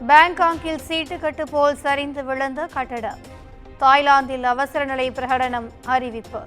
பாங்காக்கில் சீட்டுக்கட்டு போல் சரிந்து விழுந்த கட்டடம். தாய்லாந்தில் அவசர நிலை பிரகடனம் அறிவிப்பு.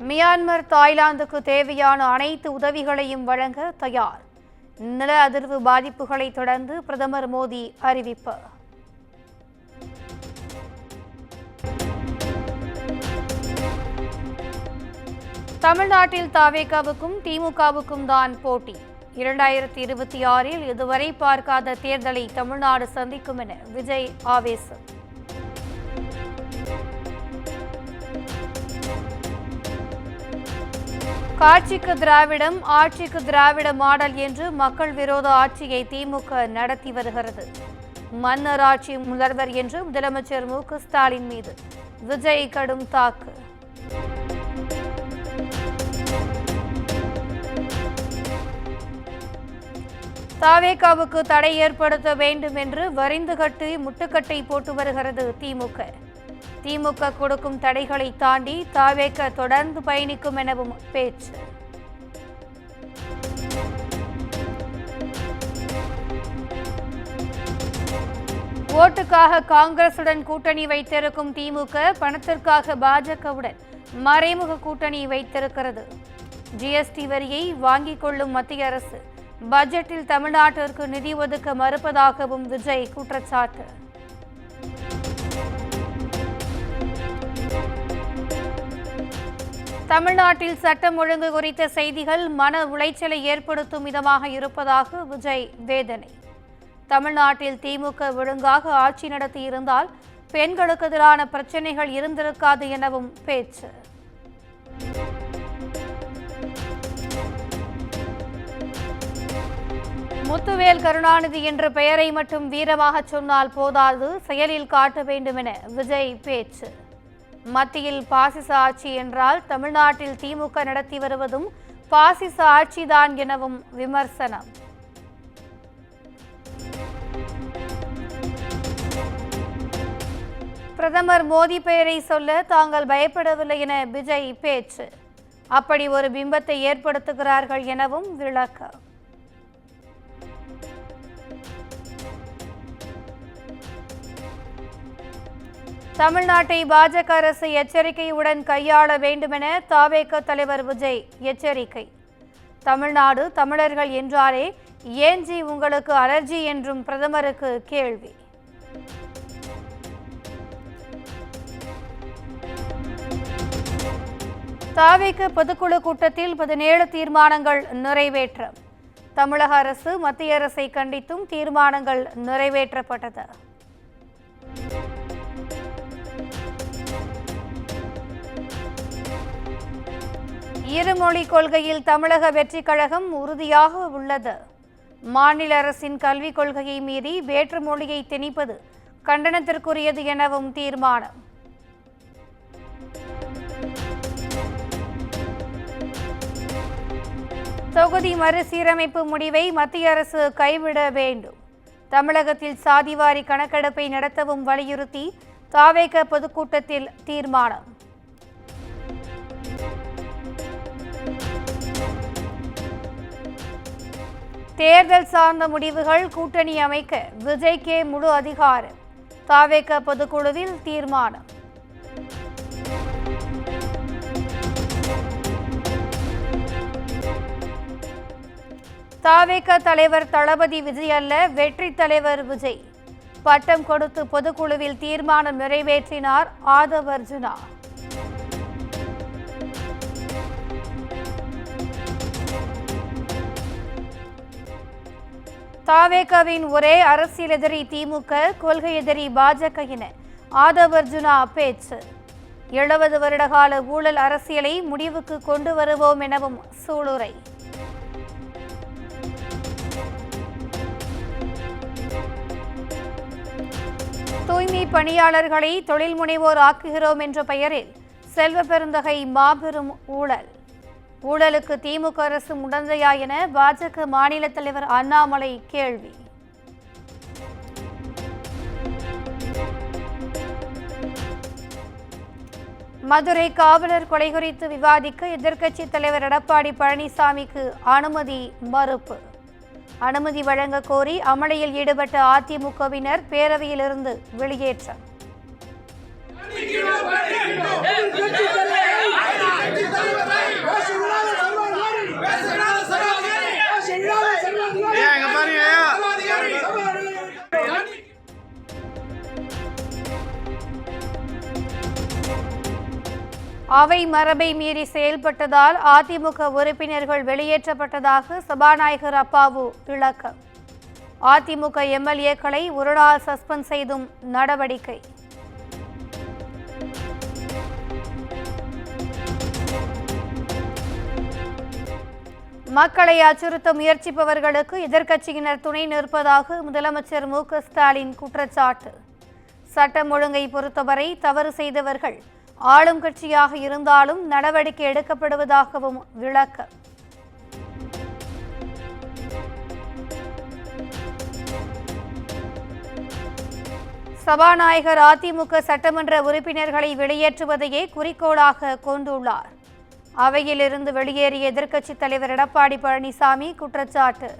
மியான்மர் தாய்லாந்துக்கு தேவையான அனைத்து உதவிகளையும் வழங்க தயார். நில அதிர்வு பாதிப்புகளை தொடர்ந்து பிரதமர் மோடி அறிவிப்பு. தமிழ்நாட்டில் தவேகாவுக்கும் திமுகவுக்கும் தான் போட்டி. 2026 இதுவரை பார்க்காத தேர்தலை தமிழ்நாடு சந்திக்கும் என விஜய் ஆவேசம். காட்சிக்கு திராவிடம், ஆட்சிக்கு திராவிட மாடல் என்று மக்கள் விரோத ஆட்சியை திமுக நடத்தி வருகிறது. மன்னர் ஆட்சி முதல்வர் என்று முதலமைச்சர் மு.க. ஸ்டாலின் மீது விஜய் கடும் தாக்கு. தவேகாவுக்கு தடை ஏற்படுத்த வேண்டும் என்று வரிந்து கட்டி முட்டுக்கட்டை போட்டு வருகிறது திமுக. திமுக கொடுக்கும் தடைகளை தாண்டி தவேகா தொடர்ந்து பயணிக்கும் எனவும் பேச்சு. ஓட்டுக்காக காங்கிரசுடன் கூட்டணி வைத்திருக்கும் திமுக பணத்திற்காக பாஜகவுடன் மறைமுக கூட்டணி வைத்திருக்கிறது. ஜிஎஸ்டி வரியை வாங்கிக் கொள்ளும் மத்திய அரசு பட்ஜெட்டில் தமிழ்நாட்டிற்கு நிதி ஒதுக்க மறுப்பதாகவும் விஜய் குற்றச்சாட்டு. தமிழ்நாட்டில் சட்டம் ஒழுங்கு குறித்த செய்திகள் மன உளைச்சலை ஏற்படுத்தும் விதமாக இருப்பதாக விஜய் வேதனை. தமிழ்நாட்டில் திமுக ஒழுங்காக ஆட்சி நடத்தி இருந்தால் பெண்களுக்கு எதிரான பிரச்சனைகள் இருந்திருக்காது எனவும் பேச்சு. முத்துவேல் கருணாநிதி என்ற பெயரை மட்டும் வீரமாக சொன்னால் போதாது, செயலில் காட்ட வேண்டும் என விஜய் பேச்சு. மத்தியில் பாசிச ஆட்சி என்றால் தமிழ்நாட்டில் திமுக நடத்தி வருவதும் பாசிச ஆட்சிதான் எனவும் விமர்சனம். பிரதமர் மோடி பெயரை சொல்ல தாங்கள் பயப்படவில்லை என விஜய் பேச்சு. அப்படி ஒரு பிம்பத்தை ஏற்படுத்துகிறார்கள் எனவும் விளக்கம். தமிழ்நாட்டை பாஜக அரசு எச்சரிக்கையுடன் கையாள வேண்டுமென தவேகா தலைவர் விஜய் எச்சரிக்கை. தமிழ்நாடு தமிழர்கள் என்றாலே ஏன் ஜி உங்களுக்கு அலர்ஜி என்றும் பிரதமருக்கு கேள்வி. தவேகா பொதுக்குழு கூட்டத்தில் 17 தீர்மானங்கள் நிறைவேற்றம். தமிழக அரசு மத்திய அரசை கண்டித்தும் தீர்மானங்கள் நிறைவேற்றப்பட்டது. இருமொழி கொள்கையில் தமிழக வெற்றி கழகம் உறுதியாக உள்ளது. மாநில அரசின் கல்விக் கொள்கையை மீறி வேற்று மொழியை திணிப்பது கண்டனத்திற்குரியது எனவும் தீர்மானம். தொகுதி மறுசீரமைப்பு முடிவை மத்திய அரசு கைவிட வேண்டும். தமிழகத்தில் சாதிவாரி கணக்கெடுப்பை நடத்தவும் வலியுறுத்தி தவேகா பொதுக்கூட்டத்தில் தீர்மானம். தேர்தல் சார்ந்த முடிவுகள் கூட்டணி அமைக்க விஜய்க்கே முழு அதிகாரம். தவேகா பொதுக்குழுவில் தீர்மானம். தவேகா தலைவர் தளபதி விஜய் அல்ல, வெற்றி தலைவர் விஜய். பட்டம் கொடுத்து பொதுக்குழுவில் தீர்மானம் நிறைவேற்றினார் ஆதவ் அர்ஜுனா. தவேகாவின் ஒரே அரசியல் எதிரி திமுக, கொள்கை எதிரி பாஜக என ஆதவ் அர்ஜுனா பேச்சு. 70 வருடகால ஊழல் அரசியலை முடிவுக்கு கொண்டு வருவோம் எனவும் சூளுரை. தூய்மை பணியாளர்களை தொழில் முனைவோர் ஆக்குகிறோம் என்ற பெயரில் செல்வ பெருந்தகை மாபெரும் ஊழல். ஊழலுக்கு திமுக அரசு உடந்தையா என பாஜக மாநில தலைவர் அண்ணாமலை கேள்வி. மதுரை காவலர் கொலை குறித்து விவாதிக்க எதிர்க்கட்சித் தலைவர் எடப்பாடி பழனிசாமிக்கு அனுமதி மறுப்பு. அனுமதி வழங்க கோரி அமளியில் ஈடுபட்ட அதிமுகவினர் பேரவையிலிருந்து வெளியேற்றம். அவை மரபை மீறி செயல்பட்டதால் அதிமுக உறுப்பினர்கள் வெளியேற்றப்பட்டதாக சபாநாயகர் அப்பாவு விளக்கம். அதிமுக எம்எல்ஏக்களை ஒருநாள் சஸ்பெண்ட் செய்தும் நடவடிக்கை. மக்களை அச்சுறுத்த முயற்சிப்பவர்களுக்கு எதிர்க்கட்சியினர் துணை நிற்பதாக முதலமைச்சர் மு.க. ஸ்டாலின் குற்றச்சாட்டு. சட்டம் ஒழுங்கை பொறுத்தவரை தவறு செய்தவர்கள் ஆளும் கட்சியாக இருந்தாலும் நடவடிக்கை எடுக்கப்படுவதாகவும் விளக்கம். சபாநாயகர் அதிமுக சட்டமன்ற உறுப்பினர்களை வெளியேற்றுவதையே குறிக்கோளாக கொண்டுள்ளார். அவையிலிருந்து வெளியேறிய எதிர்க்கட்சித் தலைவர் எடப்பாடி பழனிசாமி குற்றச்சாட்டு.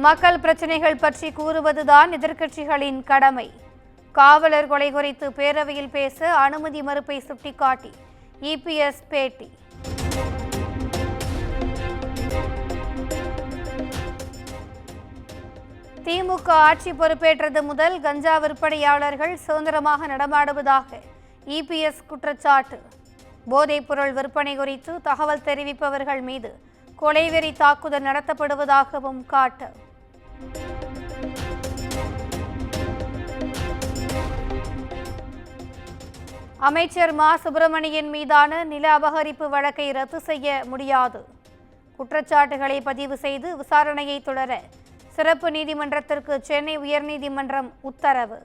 மக்கள் பிரச்சினைகள் பற்றி கூறுவதுதான் எதிர்க்கட்சிகளின் கடமை. காவலர் கொலை குறித்து பேரவையில் பேச அனுமதி மறுப்பை சுட்டிக்காட்டி இபிஎஸ் பேட்டி. திமுக ஆட்சி பொறுப்பேற்றது முதல் கஞ்சா விற்பனையாளர்கள் சுதந்திரமாக நடமாடுவதாக இபிஎஸ் குற்றச்சாட்டு. போதைப் பொருள் விற்பனை குறித்து தகவல் தெரிவிப்பவர்கள் மீது கொலைவெறி தாக்குதல் நடத்தப்படுவதாகவும் காட்டு. அமைச்சர் மா சுப்பிரமணியன் மீதான நில அபகரிப்பு வழக்கை ரத்து செய்ய முடியாது. குற்றச்சாட்டுகளை பதிவு செய்து விசாரணையை தொடர சிறப்பு நீதிமன்றத்திற்கு சென்னை உயர்நீதிமன்றம் உத்தரவு.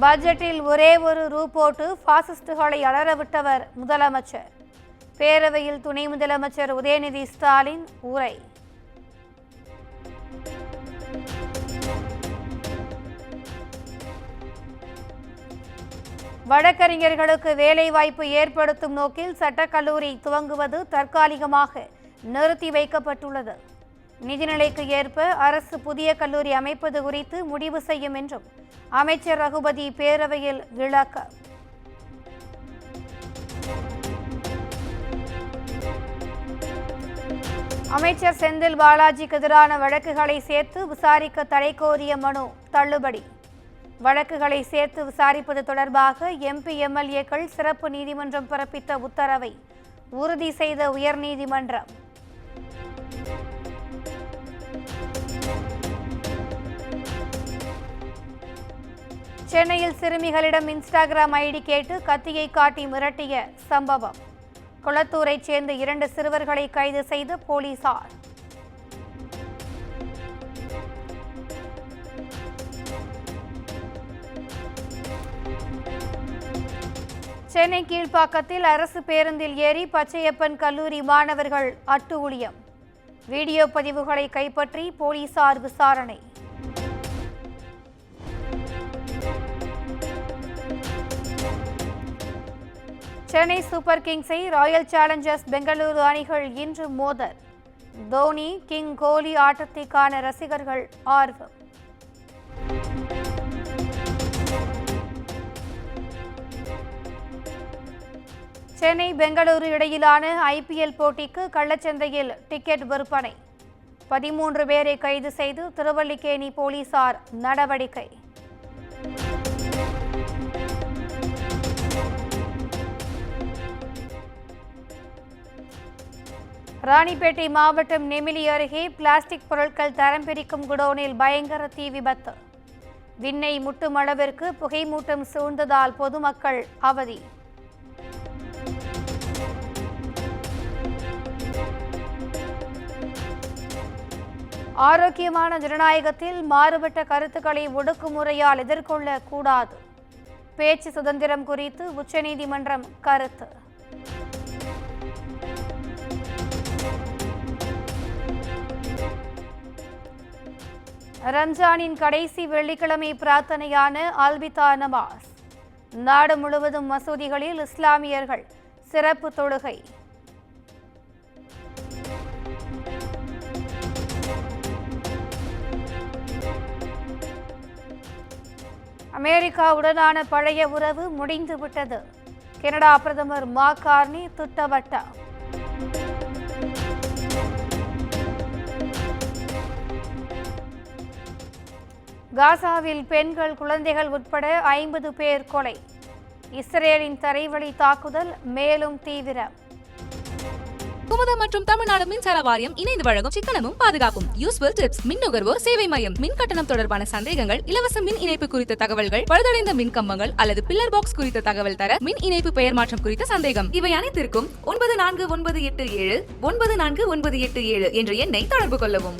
பட்ஜெட்டில் ஒரே ஒரு ரூ போட்டு பாசிஸ்டுகளை அலறவிட்டவர் முதலமைச்சர். பேரவையில் துணை முதலமைச்சர் உதயநிதி ஸ்டாலின் உரை. வழக்கறிஞர்களுக்கு வேலைவாய்ப்பு ஏற்படுத்தும் நோக்கில் சட்டக்கல்லூரி துவங்குவது தற்காலிகமாக நிறுத்தி வைக்கப்பட்டுள்ளது. நிதிநிலைக்கு ஏற்ப அரசு புதிய கல்லூரி அமைப்பது குறித்து முடிவு செய்யும் என்றும் அமைச்சர் ரகுபதி பேரவையில் விளக்கம். அமைச்சர் செந்தில் பாலாஜிக்கு எதிரான வழக்குகளை சேர்த்து விசாரிக்க தடை கோரிய மனு தள்ளுபடி. வழக்குகளை சேர்த்து விசாரிப்பது தொடர்பாக எம்பி எம்எல்ஏக்கள் சிறப்பு நீதிமன்றம் பிறப்பித்த உத்தரவை உறுதி செய்த உயர்நீதிமன்றம். சென்னையில் சிறுமிகளிடம் இன்ஸ்டாகிராம் ஐடி கேட்டு கத்தியை காட்டி மிரட்டிய சம்பவம். கொளத்தூரைச் சேர்ந்த 2 சிறுவர்களை கைது செய்த போலீசார். சென்னை கீழ்ப்பாக்கத்தில் அரசு பேருந்தில் ஏறி பச்சையப்பன் கல்லூரி மாணவர்கள் அட்டூழியம். வீடியோ பதிவுகளை கைப்பற்றி போலீசார் விசாரணை. சென்னை சூப்பர் கிங்ஸை ராயல் சேலஞ்சர்ஸ் பெங்களூரு அணிகள் இன்று மோதல். தோனி கிங் கோலி ஆட்டத்தை காண ரசிகர்கள் ஆர்வம். சென்னை பெங்களூரு இடையிலான ஐபிஎல் போட்டிக்கு கள்ளச்சந்தையில் டிக்கெட் விற்பனை. 13 பேரை கைது செய்து திருவல்லிக்கேணி போலீசார் நடவடிக்கை. ராணிப்பேட்டை மாவட்டம் நெமிலி அருகே பிளாஸ்டிக் பொருட்கள் தரம் பிரிக்கும் குடோனில் பயங்கர தீ விபத்து. விண்ணை முட்டும் அளவிற்கு புகைமூட்டம் சூழ்ந்ததால் பொதுமக்கள் அவதி. ஆரோக்கியமான ஜனநாயகத்தில் மாறுபட்ட கருத்துக்களை ஒடுக்குமுறையால் எதிர்கொள்ளக் கூடாது. பேச்சு சுதந்திரம் குறித்து உச்சநீதிமன்றம் கருத்து. ரம்ஜானின் கடைசி வெள்ளிக்கிழமை பிரார்த்தனையான அல்பிதா நமாஸ். நாடு முழுவதும் மசூதிகளில் இஸ்லாமியர்கள் சிறப்பு தொழுகை. அமெரிக்காவுடனான பழைய உறவு முடிந்துவிட்டது. கனடா பிரதமர் மாக்கார்னி திட்டவட்டம். காசாவில் பெண்கள், குழந்தைகள் உட்பட 50 பேர் கொலை. இஸ்ரேலின் தரைவழி தாக்குதல் மேலும் தீவிரம். குமுதம் மற்றும் தமிழ்நாடு மின்சார வாரியம் இணைந்து வழங்கும் சிக்கனமும் பாதுகாப்பும் யூஸ்ஃபுல் டிப்ஸ் மின் நுகர்வோர் சேவை மையம். மின் கட்டணம் தொடர்பான சந்தேகங்கள், இலவச மின் இணைப்பு குறித்த தகவல்கள், பழுதடைந்த மின் கம்பங்கள் அல்லது பில்லர் பாக்ஸ் குறித்த தகவல் தர, மின் இணைப்பு பெயர் மாற்றம் குறித்த சந்தேகம், இவை அனைத்திற்கும் 9497 9497 என்ற எண்ணை தொடர்பு கொள்ளவும்.